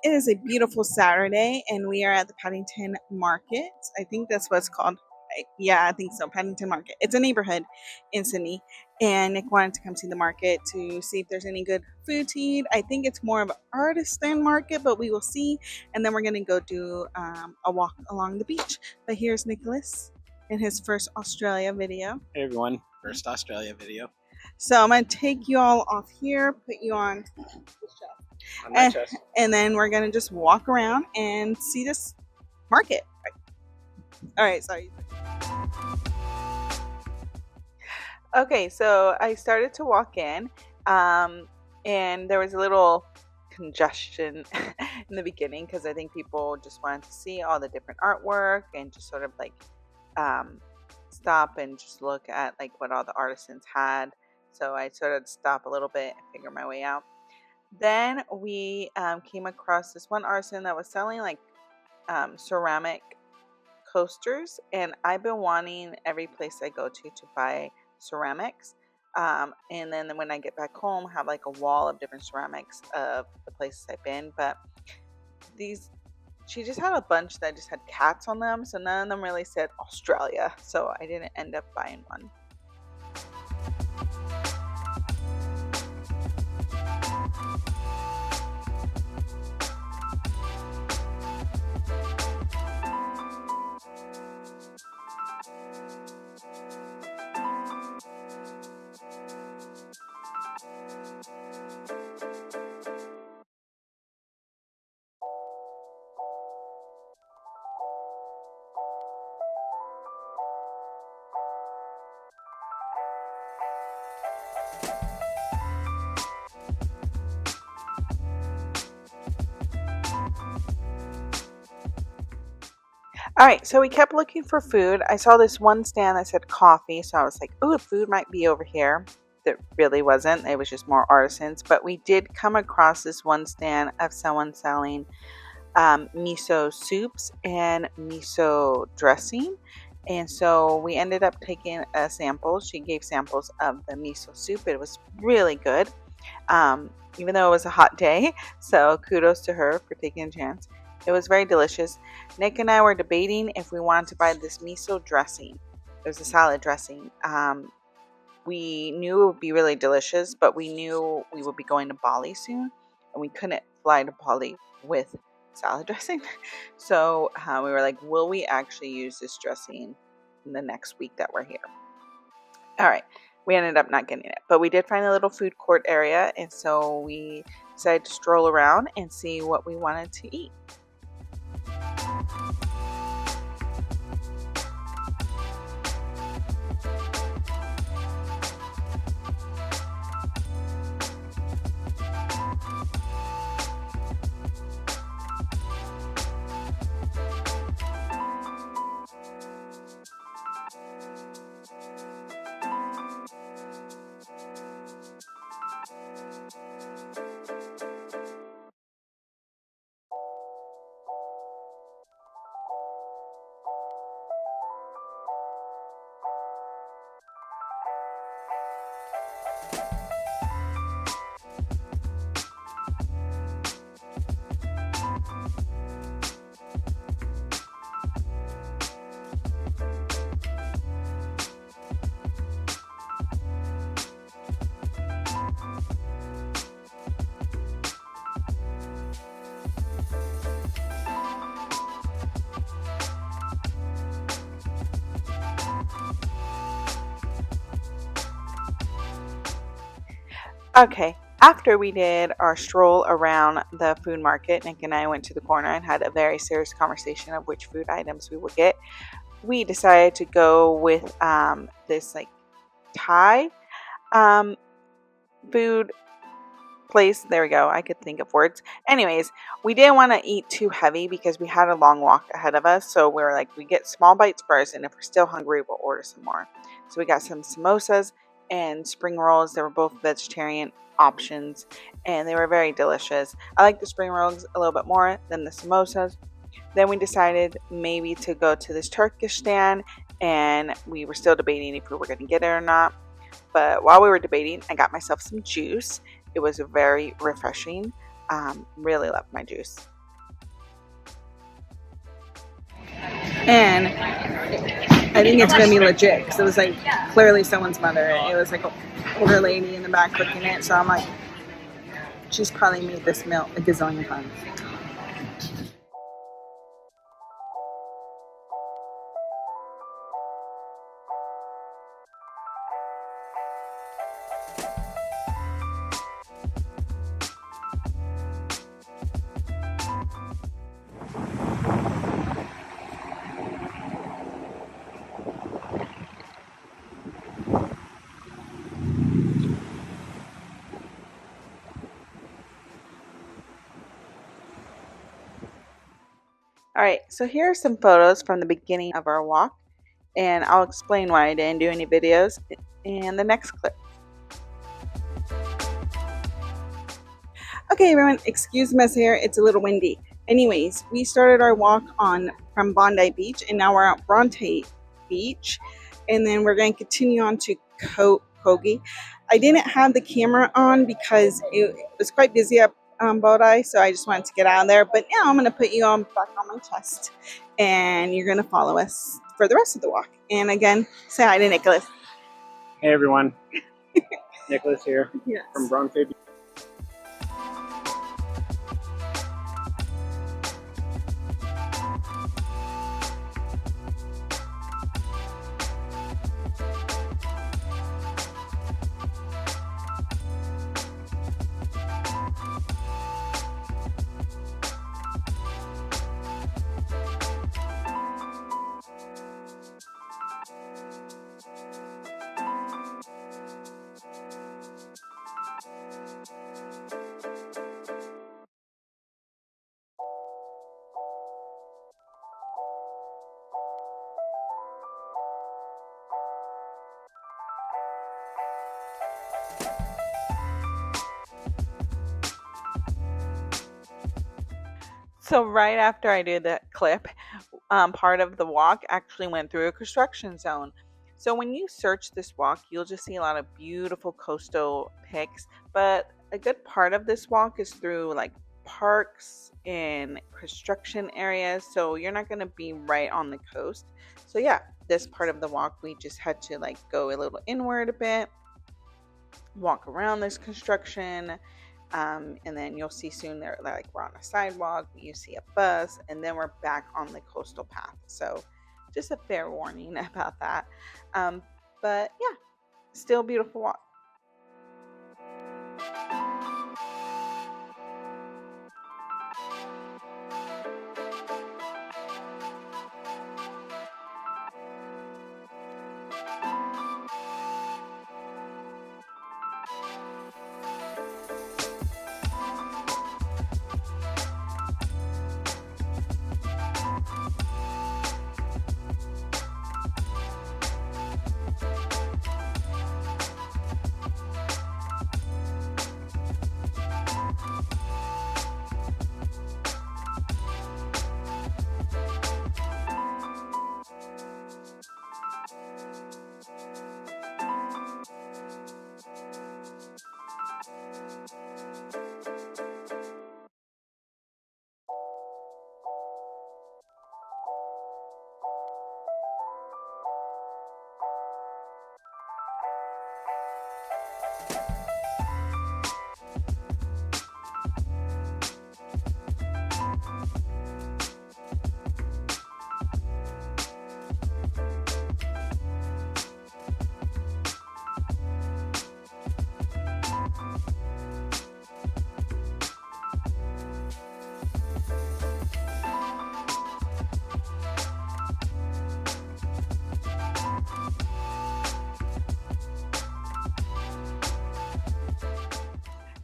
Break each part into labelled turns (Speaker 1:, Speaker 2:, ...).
Speaker 1: It is a beautiful Saturday, and we are at the Paddington Market. I think that's what it's called. Yeah, I think so. Paddington Market. It's a neighborhood in Sydney, and Nick wanted to come see the market to see if there's any good food to eat. I think it's more of an artisan market, but we will see. And then we're gonna go do a walk along the beach. But here's Nicholas in his first Australia video.
Speaker 2: Hey everyone, first Australia video.
Speaker 1: So I'm gonna take you all off here, put you on the shelf.
Speaker 2: On my chest.
Speaker 1: And then we're gonna just walk around and see this market. All right, sorry. Okay, so I started to walk in, and there was a little congestion in the beginning because I think people just wanted to see all the different artwork and just sort of like stop and just look at like what all the artisans had. So I sort of stopped a little bit and figure my way out. Then we came across this one artisan that was selling like ceramic coasters, and I've been wanting every place I go to buy ceramics, and then when I get back home have like a wall of different ceramics of the places I've been. But she just had a bunch that just had cats on them, so none of them really said Australia, so I didn't end up buying one. All right, so we kept looking for food. I saw this one stand that said coffee, so I was like, oh, food might be over here. That really wasn't. It was just more artisans. But we did come across this one stand of someone selling miso soups and miso dressing. And so we ended up taking a sample. She gave samples of the miso soup. It was really good, even though it was a hot day. So kudos to her for taking a chance. It was very delicious. Nick and I were debating if we wanted to buy this miso dressing. It was a salad dressing. We knew it would be really delicious, but we knew we would be going to Bali soon, and we couldn't fly to Bali with salad dressing. So we were like, will we actually use this dressing in the next week that we're here? All right. We ended up not getting it, but we did find a little food court area, and so we decided to stroll around and see what we wanted to eat. Okay, after we did our stroll around the food market, Nick and I went to the corner and had a very serious conversation of which food items we would get. We decided to go with this like Thai food place. There we go. I could think of words. Anyways, we didn't want to eat too heavy because we had a long walk ahead of us. So we were like, we get small bites first, and if we're still hungry, we'll order some more. So we got some samosas and spring rolls. They were both vegetarian options, and they were very delicious. I like the spring rolls a little bit more than the samosas. Then we decided maybe to go to this Turkish stand, and we were still debating if we were going to get it or not. But while we were debating, I got myself some juice. It was very refreshing. Really loved my juice. And I think it's gonna be legit because it was like clearly someone's mother. It was like an older lady in the back cooking it. So I'm like, she's probably made this meal a gazillion times. All right, so here are some photos from the beginning of our walk, and I'll explain why I didn't do any videos in the next clip. Okay, everyone, excuse the mess here. It's a little windy. Anyways, we started our walk from Bondi Beach, and now we're at Bronte Beach, and then we're going to continue on to Coogee. I didn't have the camera on because it was quite busy up Bondi, so I just wanted to get out of there. But now I'm going to put you on back on my chest, and you're going to follow us for the rest of the walk. And again, say hi to Nicholas.
Speaker 2: Hey everyone, Nicholas here
Speaker 1: Yes.
Speaker 2: from Bronte.
Speaker 1: So right after I did that clip, part of the walk actually went through a construction zone. So when you search this walk, you'll just see a lot of beautiful coastal pics, but a good part of this walk is through like parks and construction areas, so you're not going to be right on the coast. So yeah, this part of the walk we just had to like go a little inward a bit, walk around this construction, and then you'll see soon there, like we're on a sidewalk, you see a bus, and then we're back on the coastal path. So just a fair warning about that. But yeah, still beautiful walk.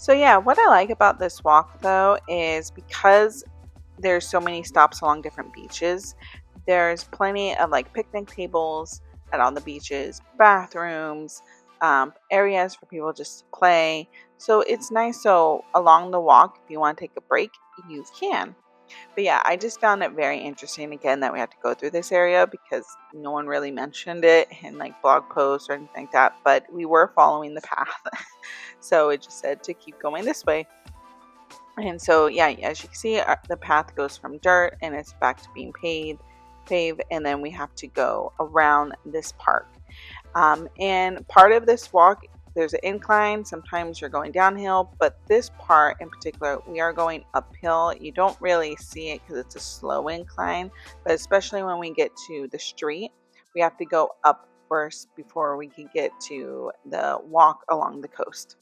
Speaker 1: So yeah, what I like about this walk though is because there's so many stops along different beaches, there's plenty of like picnic tables at all the beaches, bathrooms, areas for people just to play. So it's nice. So along the walk, if you want to take a break, you can. But yeah, I just found it very interesting again that we had to go through this area because no one really mentioned it in like blog posts or anything like that. But we were following the path. So it just said to keep going this way. And so, yeah, as you can see, the path goes from dirt and it's back to being paved. pave, and then we have to go around this park. And part of this walk, there's an incline. Sometimes you're going downhill, but this part in particular, we are going uphill. You don't really see it because it's a slow incline, but especially when we get to the street, we have to go up first before we can get to the walk along the coast.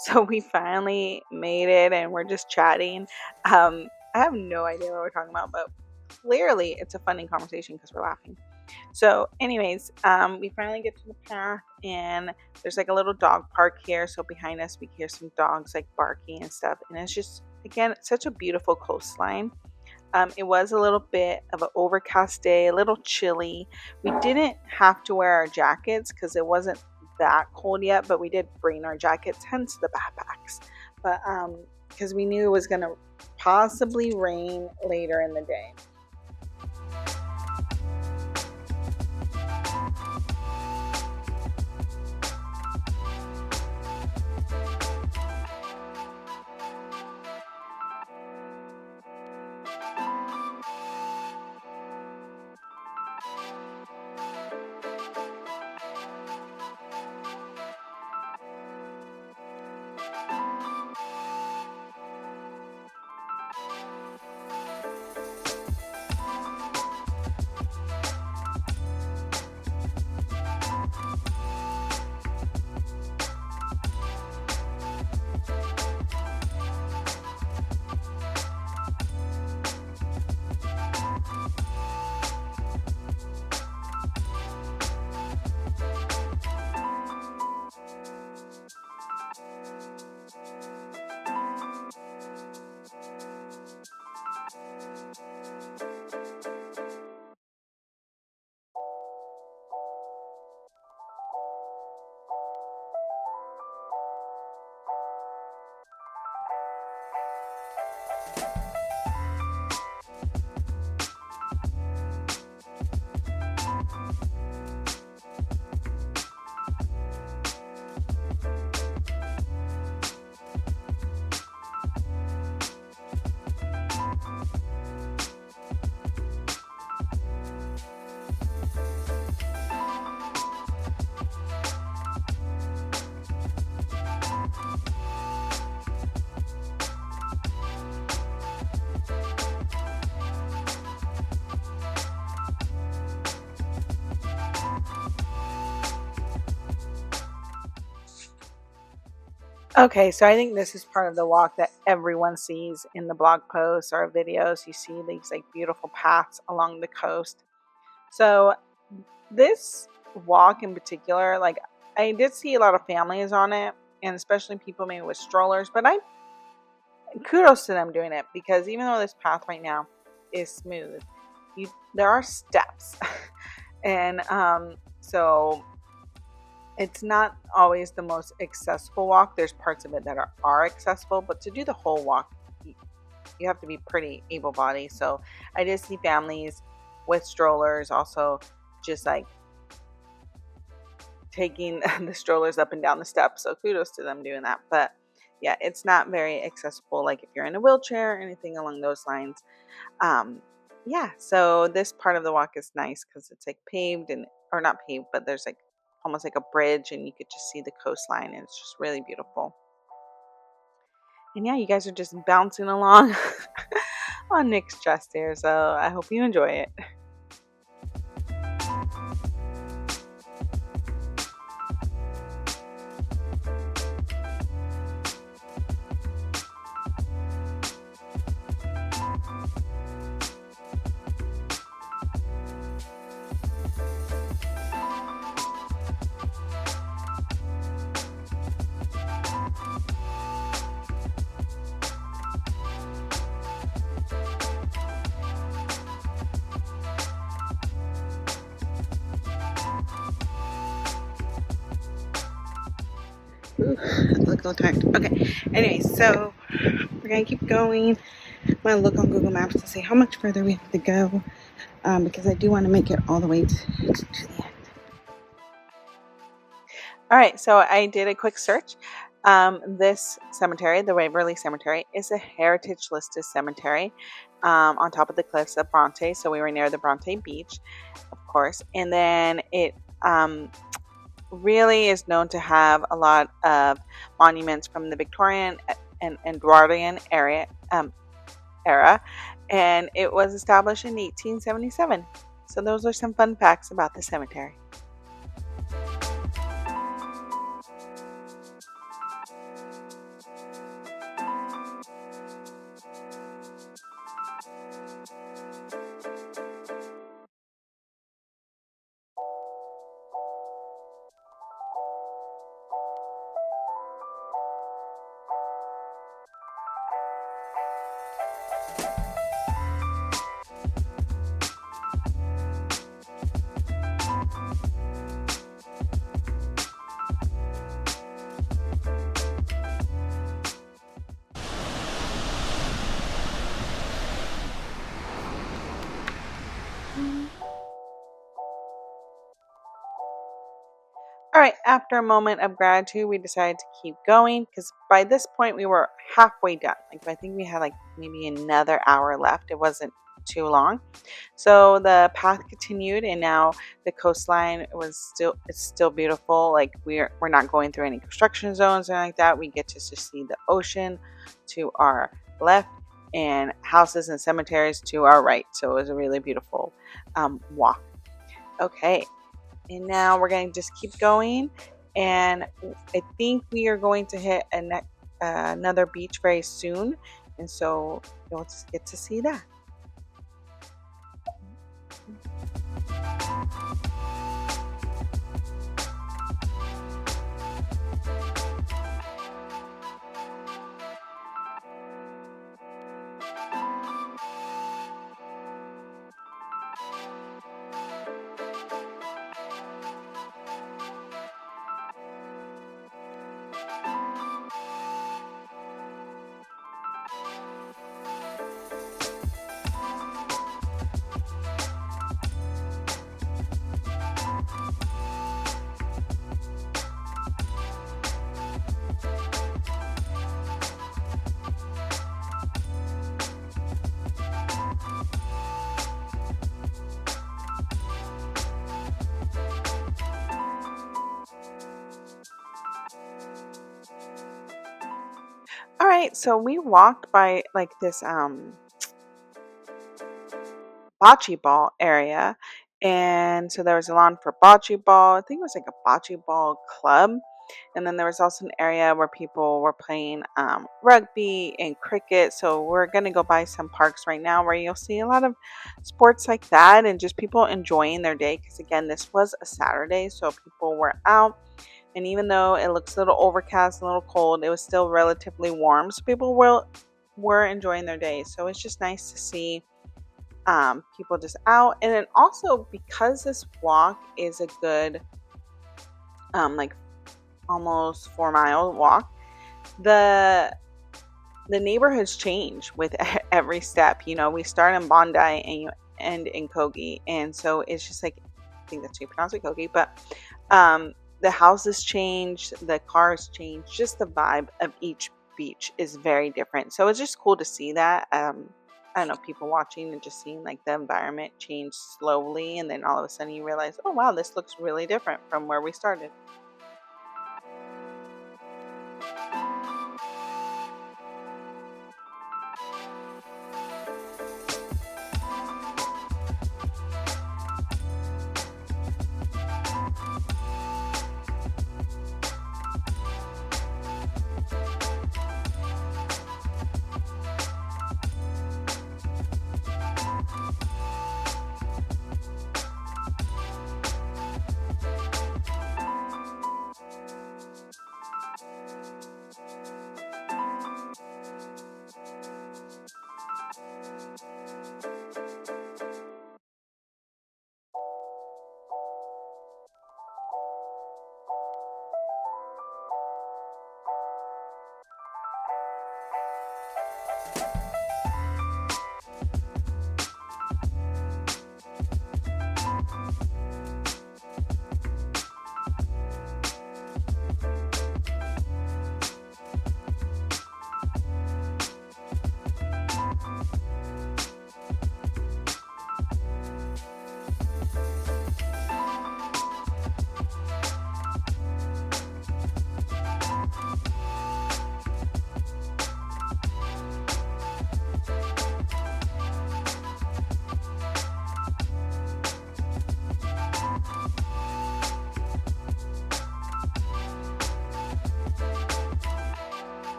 Speaker 1: So we finally made it and we're just chatting. I have no idea what we're talking about, but clearly it's a funny conversation because we're laughing. So, anyways, we finally get to the path, and there's like a little dog park here. So behind us, we hear some dogs like barking and stuff, and it's just again such a beautiful coastline. It was a little bit of an overcast day, a little chilly. We didn't have to wear our jackets because it wasn't that cold yet, but we did bring our jackets, hence the backpacks. But because we knew it was going to possibly rain later in the day. Okay, so I think this is part of the walk that everyone sees in the blog posts or videos. You see these like beautiful paths along the coast. So this walk in particular, like I did see a lot of families on it, and especially people maybe with strollers. But kudos to them doing it, because even though this path right now is smooth, there are steps, and so it's not always the most accessible walk. There's parts of it that are accessible, but to do the whole walk, you have to be pretty able-bodied. So I did see families with strollers also just like taking the strollers up and down the steps. So kudos to them doing that. But yeah, it's not very accessible, like if you're in a wheelchair or anything along those lines. Yeah, so this part of the walk is nice because it's like paved, or not paved, but there's like almost like a bridge, and you could just see the coastline, and it's just really beautiful. And yeah, you guys are just bouncing along on Nick's chest here, so I hope you enjoy it. Ooh, I look a little tired. Okay. Anyway, so we're gonna keep going. I'm gonna look on Google Maps to see how much further we have to go, because I do want to make it all the way to the end. All right, so I did a quick search. This cemetery, the Waverly Cemetery, is a heritage listed cemetery on top of the cliffs of Bronte. So we were near the Bronte Beach, of course, and then it really is known to have a lot of monuments from the Victorian and Edwardian era, and it was established in 1877. So those are some fun facts about the cemetery. All right, after a moment of gratitude, we decided to keep going because by this point we were halfway done. Like I think we had like maybe another hour left. It wasn't too long. So the path continued, and now the coastline it's still beautiful. Like we're not going through any construction zones or anything like that. We get to just see the ocean to our left and houses and cemeteries to our right. So it was a really beautiful walk. Okay. And now we're going to just keep going. And I think we are going to hit another beach very soon. And so you'll just get to see that. All right, so we walked by like this bocce ball area, and so there was a lawn for bocce ball. I think it was like a bocce ball club, and then there was also an area where people were playing rugby and cricket. So we're gonna go by some parks right now where you'll see a lot of sports like that, and just people enjoying their day. Because again, this was a Saturday, so people were out And even though it looks a little overcast, a little cold, it was still relatively warm. So people were enjoying their day. So it's just nice to see people just out. And then also because this walk is a good like almost 4 mile walk, the neighborhoods change with every step. You know, we start in Bondi and you end in Coogee, and so it's just like, I think that's how you pronounce it, Coogee, but the houses change, the cars change, just the vibe of each beach is very different. So it's just cool to see that. I don't know, people watching and just seeing like the environment change slowly, and then all of a sudden you realize, oh wow, this looks really different from where we started.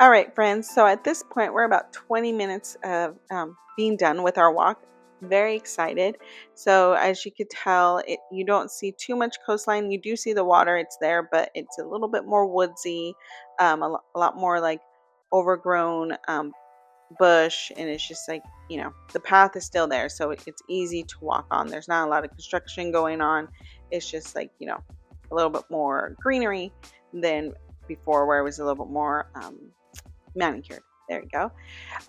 Speaker 1: All right, friends. So at this point, we're about 20 minutes of being done with our walk. Very excited. So as you could tell, you don't see too much coastline. You do see the water; it's there, but it's a little bit more woodsy, a lot more like overgrown bush, and it's just like, you know, the path is still there, so it's easy to walk on. There's not a lot of construction going on. It's just like, you know, a little bit more greenery than before, where it was a little bit more manicured. There you go.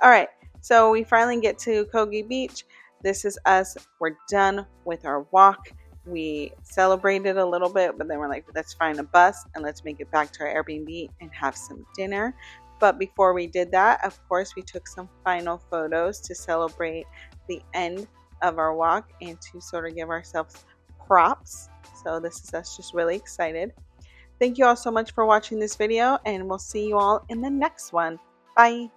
Speaker 1: All right, so we finally get to Coogee Beach. This is us. We're done with our walk. We celebrated a little bit, but then we're like, let's find a bus and let's make it back to our Airbnb and have some dinner. But before we did that, of course, we took some final photos to celebrate the end of our walk and to sort of give ourselves props. So this is us just really excited. Thank you all so much for watching this video, and we'll see you all in the next one. Bye.